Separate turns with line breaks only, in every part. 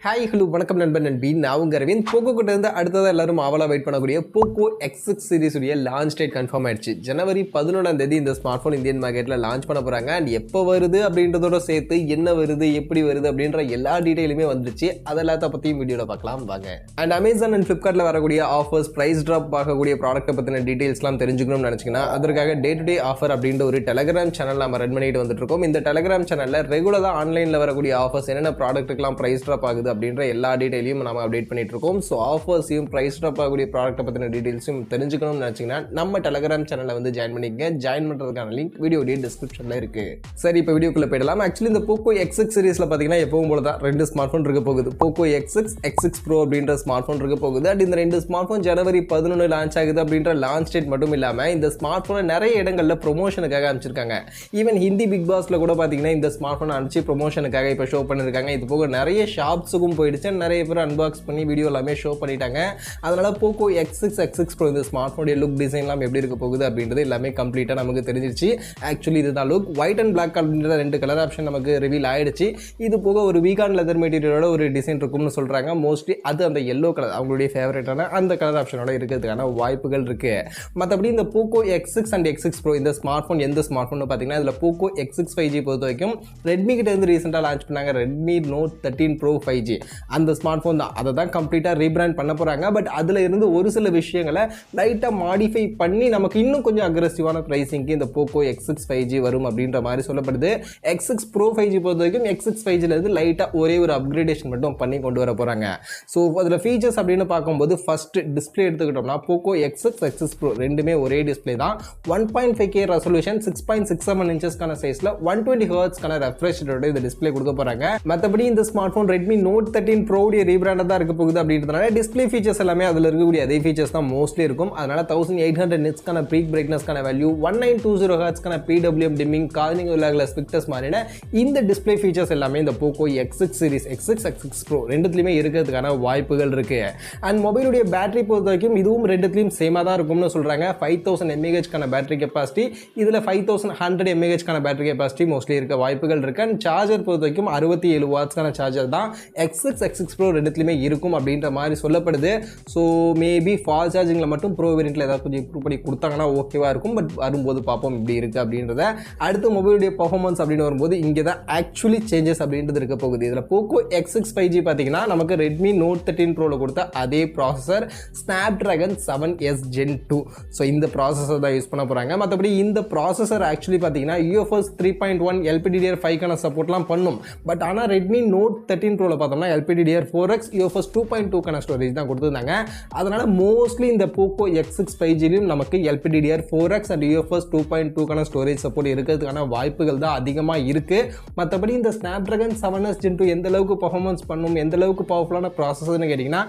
Hi hello வணக்கம் நண்பன் நண்பி நான் உங்க அரவிந்த் போக்கோ கிட்ட இருந்து அடுத்ததாக எல்லாரும் ஆவலா வெயிட் பண்ணக்கூடிய போக்கோ X6 சீரிஸ் உடைய லான்ச் டேட் கன்ஃபார்ம் ஆயிடுச்சு. ஜனவரி 11 இந்த ஸ்மார்ட் ஃபோன் இந்தியன் மார்க்கெட்டில் லான்ச் பண்ண போறாங்க. அண்ட் எப்போ வருது அப்படின்றதோட சேர்த்து என்ன வருது எப்படி வருது அப்படின்ற எல்லா டீட்டெயிலுமே வந்துருச்சு. அதெல்லாத்த பற்றியும் வீடியோவில் பார்க்கலாம் வாங்க. அண்ட் அமேசான் அண்ட் ஃப்ளிப்கார்ட்டில் வரக்கூடிய ஆஃபர்ஸ், ப்ரைஸ் ட்ராப் ஆகக்கூடிய ப்ராடக்ட்டை பற்றின டீட்டெயில்ஸ்லாம் தெரிஞ்சுக்கணும்னு நினச்சிங்கன்னா அதற்காக டே டு டே ஆஃபர் அப்படின்ற ஒரு டெலகிராம் சேனல் நம்ம ரன் பண்ணிட்டு வந்துட்டு இருக்கோம். இந்த டெலகிராம் சேனலில் ரெகுலராக ஆன்லைனில் வரக்கூடிய ஆஃபர்ஸ், என்னென்ன ப்ராடக்ட்டுக்கெல்லாம் ப்ரைஸ் ட்ராப் ஆகுது அப்படின்ற எல்லா டீடைலையும் நம்ம அப்டேட் பண்ணிட்டு இருக்கோம். ஸோ ஆஃபர்ஸையும் ப்ரைஸ் ட்ராப் ஆகக்கூடிய ப்ராடக்ட்டை பற்றின டீடைல்ஸும் தெரிஞ்சுக்கணும்னு நினச்சிங்கன்னா நம்ம டெலகிராம் சேனலில் வந்து ஜாயின் பண்ணிக்கங்க. ஜாயின் பண்ணுறதுக்கான லிங்க் வீடியோடைய டிஸ்கிரிப்ஷனில் இருக்கு. சரி, இப்போ வீடியோக்குள்ளே போயிடலாம். ஆக்சுவலி இந்த போக்கோ X6 சீரிஸில் பார்த்தீங்கன்னா எப்பவும் போல தான் ரெண்டு ஸ்மார்ட் ஃபோன் இருக்க போகுது. போக்கோ X6, X6 Pro அப்படின்ற ஸ்மார்ட் ஃபோன் இருக்க போகுது. அண்ட் இந்த ரெண்டு ஸ்மார்ட் ஃபோன் ஜனவரி 11 லான்ச் ஆகுது அப்படின்ற லான்ச் டேட் மட்டும் இல்லாமல் இந்த ஸ்மார்ட் ஃபோனை நிறைய இடங்களில் ப்ரொமோஷனுக்காக அனுப்பிச்சிருக்காங்க. ஈவன் ஹிந்தி பிக் பாஸ்ல கூட பார்த்தீங்கன்னா இந்த ஸ்மார்ட் ஃபோன் அனுப்பிச்சு ப்ரொமோஷனுக்காக இப்போ ஷோ பண்ணியிருக்காங்க. இது போக நிறைய ஷாப்ஸுக்கும் போயிடுச்சு. நிறைய பேர் அன்பாக்ஸ் பண்ணி வீடியோ எல்லாமே ஷோ பண்ணிட்டாங்க. அதனால போக்கோ X6, X6 Pro இந்த ஸ்மார்ட் ஃபோனுடைய லுக் டிசைன்லாம் எப்படி இருக்க போகுது அப்படின்றது எல்லாமே கம்ப்ளீட்டாக நமக்கு தெரிஞ்சிருச்சு. ஆக்சுவலி இதுதான் லுக். ஒயிட் அண்ட் பிளாக் அப்படின்ற ரெண்டு கலர் ஆப்ஷன் நமக்கு ரிவீல் ஆயிடுச்சு. இது போக ஒரு வீகான் லெதர் மெட்டீரியலோட ஒரு டிசைன் இருக்கும்னு சொல்றாங்க. மோஸ்ட்லி அது அந்த எல்லோ கலர், அவங்களுடைய ஃபேவரட்டான அந்த கலர் ஆப்ஷனோட இருக்கிறதுக்கான வாய்ப்புகள் இருக்கு. மற்றபடி இந்த Poco X6 and X6 Pro இந்த ஸ்மார்ட் ஃபோன் எந்த ஸ்மார்ட் ஃபோன் பார்த்தீங்கன்னா இதில் போக்கோ X6 5G பொறுத்த வரைக்கும் ரெட்மி கிட்ட இருந்து ரீசெண்டாக லான்ச் பண்ணாங்க ரெட்மி நோட் 13 Pro 5G. அந்த ஸ்மார்ட் ஃபோன் தான், அதை தான் கம்ப்ளீட்டாக ரீபிராண்ட் பண்ண போகிறாங்க. பட் அதில் இருந்து ஒரு சில விஷயங்களை லைட்டாக மாடிஃபை பண்ணி நமக்கு இன்னும் கொஞ்சம் அக்ரெசிவான ப்ரைஸிங்க்கு இந்த போக்கோ X6 5G வரும் அப்படின்ற மாதிரி சொல்லப்படுது. X6 Pro 5G பொறுத்த வரைக்கும் X6 5Gல இருந்து லைட்டாக ஒரே ஒரு அப்கிரேடேஷன் மட்டும் பண்ணி கொண்டு வர போகிறாங்க. ஸோ அதில் ஃபீச்சர்ஸ் அப்படின்னு பார்க்கும்போது ஃபர்ஸ்ட் டிஸ்பிளே எடுத்துக்கிட்டோம்னா போக்கோ X6, X6 Pro ரெண்டுமே ஒரே டிஸ்பிளே தான். 1.5K ரெசல்யூஷன், 6.67 இன்ச்சஸ்க்கான சைஸில் 120 ஹெர்ட்ஸ்க்கான ரெஃப்ரெஷ் ரேட்டோட இந்த டிஸ்பிளே கொடுக்க போகிறாங்க. மற்றபடி இந்த smart phone Redmi note 13 Pro ரீபிராண்டாக தான் இருக்க போகுது அப்படின்றதுனால டிஸ்பிளே ஃபீச்சர்ஸ் எல்லாமே அதில் இருக்கக்கூடிய அதே ஃபீச்சர்ஸ் தான் மோஸ்ட்லி இருக்கும். அதனால 1800 நிட்ஸ்க்கான பீக் பிரைட்னஸ்க்கான வேல்யூ, 1920 ஹெர்ட்ஸ்க்கான PWM டிம்மிங், கார்னிங் விலாகில் ஸ்பெக்டர்ஸ் மாதிரியான இந்த டிஸ்பிளே ஃபீச்சர்ஸ் எல்லாமே இந்த Poco X6 series X6, X6 Pro ரெண்டுத்துலையுமே இருக்கிறதுக்கான வாய்ப்புகள் இருக்கு. அண்ட் மொபைலுடைய பேட்டரி பொறுத்த வரைக்கும் இதுவும் ரெண்டுத்துலையும் சேமாக தான் இருக்கும்னு சொல்றாங்க. 5000 mAhக்கான பேட்டரி கெப்பாசிட்டி, இதில் 5100 mAhக்கான பேட்டரி கெப்பாசிட்டி மோஸ்ட்லி இருக்க வாய்ப்புகள் இருக்கு. அண்ட் சார்ஜர் பொறுத்த வரைக்கும் 67 வாட்ஸ்க்கான சார்ஜர் தான் X6, X6 Pro ரெண்டுத்துலையுமே இருக்கும் அப்படின்ற மாதிரி சொல்லப்படுது. ஸோ மேபி ஃபாஸ்ட் சார்ஜிங்கில் மட்டும் ப்ரோ வேரியண்ட்டில் ஏதாவது கொஞ்சம் இம்ப்ரூவ் பண்ணி கொடுத்தாங்கன்னா ஓகேவா இருக்கும். பட் வரும்போது பார்ப்போம் இப்படி இருக்குது அப்படின்றத. அடுத்து மொபைலுடைய பர்ஃபார்மன்ஸ் அப்படின்னு வரும்போது இங்கே தான் ஆக்சுவலி சேஞ்சஸ் அப்படின்றது இருக்க போகுது. இதில் போக்கோ X6 5G பார்த்தீங்கன்னா நமக்கு ரெட்மி நோட் 13 ப்ரோவில் கொடுத்த அதே processor Snapdragon 7S Gen 2. So இந்த ப்ராசஸர் தான் யூஸ் பண்ண போகிறாங்க. மற்றபடி இந்த ப்ராசஸர் ஆக்சுவலி பார்த்தீங்கன்னா UFS 3.1 LPDDR5க்கான சப்போர்ட்லாம் பண்ணும். பட் ஆனால் ரெட்மி நோட் 13 ப்ரோவில் பார்த்தோம்னா LPDDR4X UFS 2.2க்கான ஸ்டோரேஜ் தான் கொடுத்துருந்தாங்க. அதனால மோஸ்ட்லி இந்த போக்கோ X6 5Gலையும் நமக்கு LPDDR4X அண்ட் UFS 2.2க்கான ஸ்டோரேஜ் சப்போர்ட் இருக்கிறதுக்கான வாய்ப்புகள் தான் அதிகமாக இருக்கு. மற்றபடி இந்த ஸ்னாப்ட்ராகன் 7S Gen 2 எந்த அளவுக்கு பர்ஃபார்மன்ஸ் பண்ணும், எந்த அளவுக்கு பவர்ஃபுல்லான ப்ராசஸர்னு கேட்டிங்கன்னா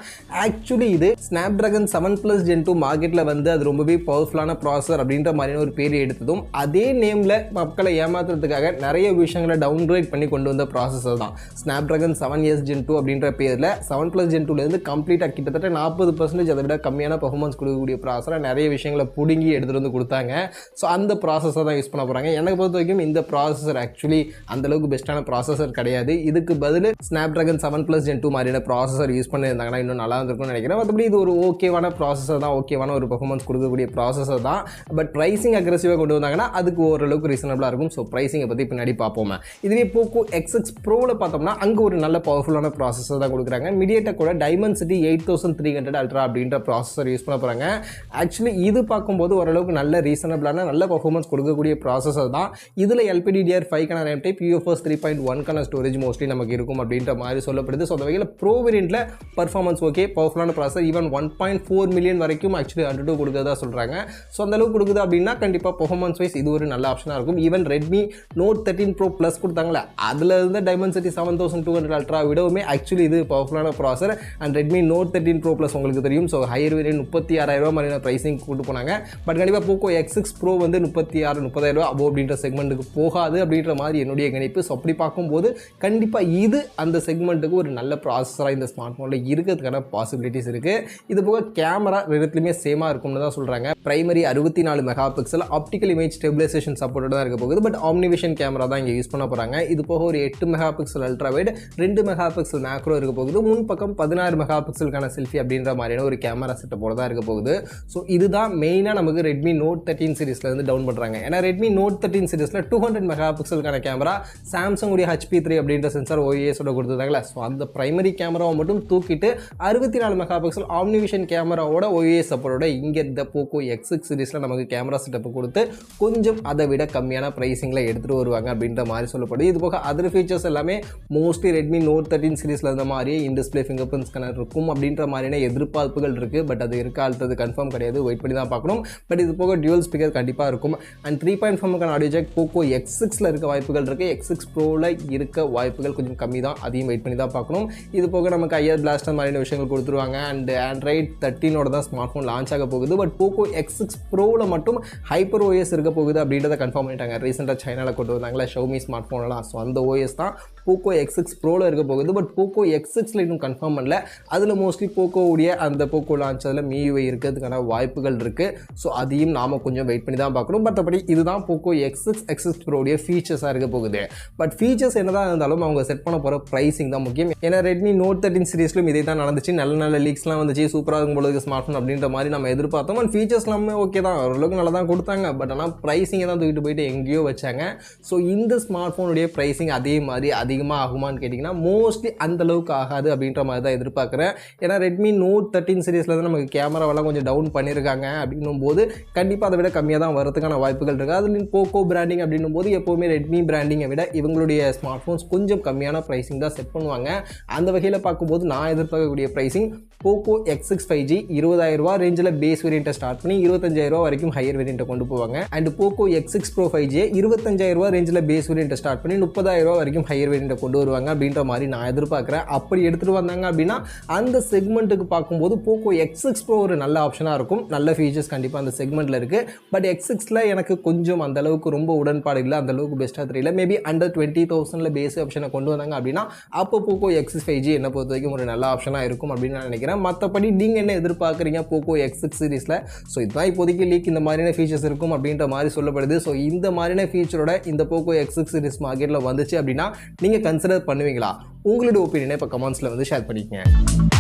ஆக்சுவலி இது ஸ்னாப்ட்ராகன் 7+ Gen 2 மார்க்கெட்டில் வந்து அது ரொம்பவே பவர்ஃபுல்லான ப்ராசஸர் அப்படின்ற மாதிரியான ஒரு பேர் எடுத்ததும் அதே நேமில் மக்களை ஏமாத்துறதுக்காக நிறைய விஷயங்களை டவுன்கிரேட் பண்ணி கொண்டு வந்த ப்ராசஸர் தான் ஸ்னாப்ட்ராகன் 7S Gen 2 அப்படின்ற பேரில் 7+ Gen 2லேருந்து கம்ப்ளீட்டாக கிட்டத்தட்ட 40% அதை விட கம்மியான பர்ஃபார்மன்ஸ் கொடுக்கக்கூடிய ப்ராசஸரை நிறைய விஷயங்களை பிடுங்கி எடுத்துகிட்டு வந்து கொடுத்தாங்க. ஸோ அந்த ப்ராசஸர் தான் யூஸ் பண்ண போகிறாங்க. எனக்கு பொறுத்த வரைக்கும் இந்த ப்ராசஸர் ஆக்சுவலி அந்தளவுக்கு பெஸ்ட்டான ப்ராசஸர் கிடையாது. இதுக்கு பதில் ஸ்னாப்ட்ராகன் 7+ Gen 2 மாதிரியான ப்ராசஸர் யூஸ் பண்ணியிருந்தாங்கன்னா இன்னும் நல்லா இருந்திருக்கும்னு நினைக்கிறேன். மற்றபடி இது ஒரு ஓகேவான ப்ராசஸர் தான், ஓகேவான ஒரு பர்ஃபார்மன்ஸ் கொடுக்கக்கூடிய ப்ராசஸர் தான். பட் ப்ரைஸிங் அக்ரெசிவாக கொண்டு வந்தாங்கன்னா அதுக்கு ஓரளவுக்கு ரீசனபிளாக இருக்கும். ஸோ ப்ரைஸிங்கை பற்றி பின்னாடி பார்ப்போம். இதுவே போக்கோ X6 Proவில் பார்த்தோம்னா அங்கே ஒரு நல்ல பவர்ஃபுல்லான ப்ராசஸர் தான் கொடுக்குறாங்க. மீடியாடெக்கோட டைமென்சிட்டி 8300 அல்ட்ரா அப்படின்ற ப்ராசஸர் யூஸ் பண்ண போகிறாங்க. ஆக்சுவலி இது பார்க்கும்போது ஓரளவுக்கு நல்ல ரீசனபிளான நல்ல பர்ஃபார்மன்ஸ் கொடுக்கக்கூடிய ப்ராசஸர் தான். இதில் LPDDR5க்கான ரேம் டைப், UFS 3.1க்கான ஸ்டோரேஜ் மோஸ்ட்லி நமக்கு இருக்கும் அப்படின்ற மாதிரி சொல்லப்படுது. ஸோ அந்த வகையில் ப்ரோ வேரியண்ட்டில் பர்ஃபார்மன்ஸ் ஓகே, பவர்ஃபுல்லான ப்ராசஸர். ஈவன் 1.4 மில்லியன் வரைக்கும் ஆக்சுவலி Antutu கொடுக்குறதா சொல்கிறாங்க. ஸோ அந்த அளவுக்கு கொடுக்குது அப்படின்னா கண்டிப்பாக பர்ஃபார்மன்ஸ் வைஸ் இது ஒரு நல்ல ஆப்ஷனாக இருக்கும். Even Redmi note 13 Pro Plus கொடுத்தாங்களே அதில் இருந்த டைமென்சிட்டி 7200 அல்ட்ரா விடவுமே ஆக்சுவலி இது பவர்ஃபுல்லான processor. And Redmi note 13 Pro Plus உங்களுக்கு தெரியும். ஸோ ஹையர் வேரியன்ட் 36,000 மாதிரியான ப்ரைஸிங் கூட்டு போனாங்க. பட் கண்டிப்பாக போக்கோ X6 Pro வந்து 36,000-30,000 அபோவ் அப்படின்ற செக்மெண்ட்டுக்கு போகாது அப்படின்ற மாதிரி என்னுடைய கணிப்பு. ஸோ அப்படி பார்க்கும்போது கண்டிப்பாக இது அந்த செக்மெண்ட்டுக்கு ஒரு நல்ல ப்ராசஸராக இந்த ஸ்மார்ட் ஃபோனில் இருக்கிறதுக்கான பாசிபிலிட்டிஸ் இருக்குது. இது போக கேமரா ரெண்டுத்துலையுமே சேமாக இருக்கும்னு தான் சொல்கிறாங்க. Primary 64 mega pixel optical image stabilisation சப்போர்ட்டோட தான் இருக்க போகுது. பட் ஆம்னிவிஷன் கேமரா தான் இங்கே யூஸ் பண்ண போகிறாங்க. இது போக ஒரு 8 mega pixel ultra wide, 2 mega pixel macro இருக்க போகுது. முன் பக்கம் 16 மெகா பிக்சலுக்கான செல்ஃபி அப்படின்ற மாதிரியான ஒரு கேமரா செட்டப்போட தான் இருக்க போகுது. ஸோ இதுதான் மெயினாக நமக்கு ரெட்மி நோட் 13 சீரிஸில் வந்து டவுன் பண்ணுறாங்க. ஏன்னா ரெட்மி நோட் 13 சீரிஸில் 200 மெகா பிக்சலுக்கான கேமரா, சாம்சங் உடைய HP3 அப்படின்ற சென்சார் OISோட கொடுத்துருந்தாங்களே. ஸோ அந்த பிரைமரி கேமராவை மட்டும் தூக்கிட்டு 64 மெகா பிக்சல் ஆம்னிவிஷன் கேமராவோட OIS சப்போர்ட்டோட இங்கே இந்த போக்கோ X6 சீரிஸில் நமக்கு கேமரா செட்டப் கொடுத்து கொஞ்சம் அதை விட கம்மியான ப்ரைஸிங்கில் எடுத்துகிட்டு வருவாங்க அப்படின்ற மாதிரி சொல்லப்படுது. இது போக அதர் ஃபீச்சர்ஸ் எல்லாமே மோஸ்ட்லி ரெட்மி நோட் 13 சீரிஸில் இருந்த மாதிரி in display finger print scanner இருக்கும் அப்படின்ற மாதிரியான எதிர்பார்ப்புகள் இருக்குது. பட் அது இருக்கா அடுத்தது கன்ஃபார்ம் கிடையாது, வெயிட் பண்ணி தான் பார்க்கணும். பட் இது போக டியூவல் ஸ்பீக்கர் கண்டிப்பாக இருக்கும். அண்ட் 3.5 ஆடியோ ஜாக் போக்கோ X6ல் இருக்க வாய்ப்புகள் இருக்குது. X6 ப்ரோவில் இருக்க வாய்ப்புகள் கொஞ்சம் கம்மி தான், அதையும் வெயிட் பண்ணி தான் பார்க்கணும். இது போக நமக்கு ஐஆர் பிளாஸ்டர் மாதிரியான விஷயங்கள் கொடுத்துருவாங்க. அண்ட் ஆண்ட்ராய்ட் 13ஓட தான் ஸ்மார்ட் ஃபோன் லான்ச் ஆக போகுது. பட் போக்கோ X6 ப்ரோவில் மட்டும் ஹைப்பர் OS இருக்க போகுது அப்படின்றத கன்ஃபார்ம் பண்ணிட்டாங்க. ரீசெண்டாக சைனாவில் கொண்டு வந்தாங்களா xiaomi ஸ்மார்ட் ஃபோன்லாம். ஸோ அந்த OS தான் போக்கோ X6 ப்ரோவில் இருக்க போகுது. பட் போக்கோ X6ல இன்னும் கன்ஃபார்ம் பண்ணல. அதில் மோஸ்ட்லி போக்கோவுடைய அந்த போக்கோ லான்ச் அதில் MIUI இருக்கிறதுக்கான வாய்ப்புகள் இருக்குது. ஸோ அதையும் நாம் கொஞ்சம் வெயிட் பண்ணி தான் பார்க்கணும். மற்றபடி இதுதான் போக்கோ X6 ப்ரோடைய ஃபீச்சர்ஸாக இருக்க போகுது. பட் ஃபீச்சர்ஸ் என்னதான் இருந்தாலும் அவங்க செட் பண்ண போகிற ப்ரைஸிங் தான் முக்கியம். ஏன்னா ரெட்மி நோட் 13 சீரிஸ்லும் இதே தான் நடந்துச்சு. நல்ல லீக்ஸ்லாம் வந்துச்சு, சூப்பராக இருக்கும் பொழுது ஸ்மார்ட் ஃபோன் அப்படின்ற மாதிரி நம்ம எதிர்பார்த்தோம். அண்ட் ஃபீச்சர்ஸ்லாம் ஓகே தான், ஓரளவுக்கு நல்லா தான் கொடுத்தாங்க. பட் ஆனால் ப்ரைஸிங்கை தான் தூக்கிட்டு போயிட்டு எங்கேயோ வச்சாங்க. ஸோ இந்த ஸ்மார்ட் ஃபோனுடைய ப்ரைஸிங் அதே மாதிரி அதிகமாக ஆகுமான்னு கேட்டிங்கன்னா மோஸ்ட்லி அந்தளவுக்கு ஆகாது அப்படின்ற மாதிரி தான் எதிர்பார்க்குறேன். ஏன்னா ரெட்மி நோட் 13 சீரிஸில் தான் நமக்கு கேமராவெல்லாம் கொஞ்சம் டவுன் பண்ணியிருக்காங்க. அப்படின்னும் போது கண்டிப்பாக அதை விட கம்மியாக தான் வரதுக்கான வாய்ப்புகள் இருக்குது. அதுலேயும் போக்கோ பிராண்டிங் அப்படின்னும் போது எப்போவுமே ரெட்மி பிராண்டிங்கை விட இவங்களுடைய ஸ்மார்ட் ஃபோன்ஸ் கொஞ்சம் கம்மியான ப்ரைஸிங் தான் செட் பண்ணுவாங்க. அந்த வகையில் பார்க்கும்போது நான் எதிர்பார்க்கக்கூடிய ப்ரைஸிங் போக்கோ X6 5G 20,000 ரூபா ரேஞ்சில் பேஸ் வேரியண்ட்டை ஸ்டார்ட் பண்ணி 25,000 ரூபா வரைக்கும் ஹையர் வேரியண்ட்டை கொண்டு போவாங்க. And Poco X6 Pro 5G 25,000 ரூபா ரேஞ்சில் பேஸ் வேரியண்ட்டை ஸ்டார்ட் பண்ணி 30,000 ரூபா வரைக்கும் ஹையர் வேரியண்ட்டை கொண்டு வருவாங்க அப்படின்ற மாதிரி நான் எதிர்பார்க்குறேன். அப்படி எடுத்துகிட்டு வந்தாங்க அப்படின்னா அந்த செக்மெண்ட்டுக்கு பார்க்கும்போது போக்கோ X6 Pro ஒரு நல்ல ஆப்ஷனாக இருக்கும். நல்ல ஃபீச்சர்ஸ் கண்டிப்பாக அந்த செக்மெண்ட்டில் இருக்குது. பட் X6ல் எனக்கு கொஞ்சம் அந்த அளவுக்கு ரொம்ப உடன்பாடு இல்லை, அந்த அளவுக்கு பெஸ்ட்டாக தெரியல. மேபி அண்டர் 20,000ல் பேஸ் ஆப்ஷனை கொண்டு வந்தாங்க அப்படின்னா அப்போ போக்கோ X6 5G என்னை பொறுத்த வரைக்கும் ஒரு நல்ல ஆப்ஷனாக இருக்கும் அப்படின்னு நான் நினைக்கிறேன். மற்றபடி நீங்கள் என்ன எதிர்பார்க்குறீங்க போக்கோ X6 சீரிஸில்? ஸோ இதுதான் இப்போதைக்கு லீக் இந்த மாதிரியான ஃபீச்சர்ஸ் இருக்கும் அப்படின்ற மாதிரி சொல்லப்படுது. ஸோ இந்த மாதிரியான ஃபீச்சரோட இந்த போக்கோ X6 சீரிஸ் மார்க்கெட்டில் வந்துச்சு அப்படின்னா நீங்கள் கன்சிடர் பண்ணுவீங்களா? உங்களுடைய ஒப்பீனியனை இப்போ கமெண்ட்ஸில் வந்து ஷேர் பண்ணிக்கங்க.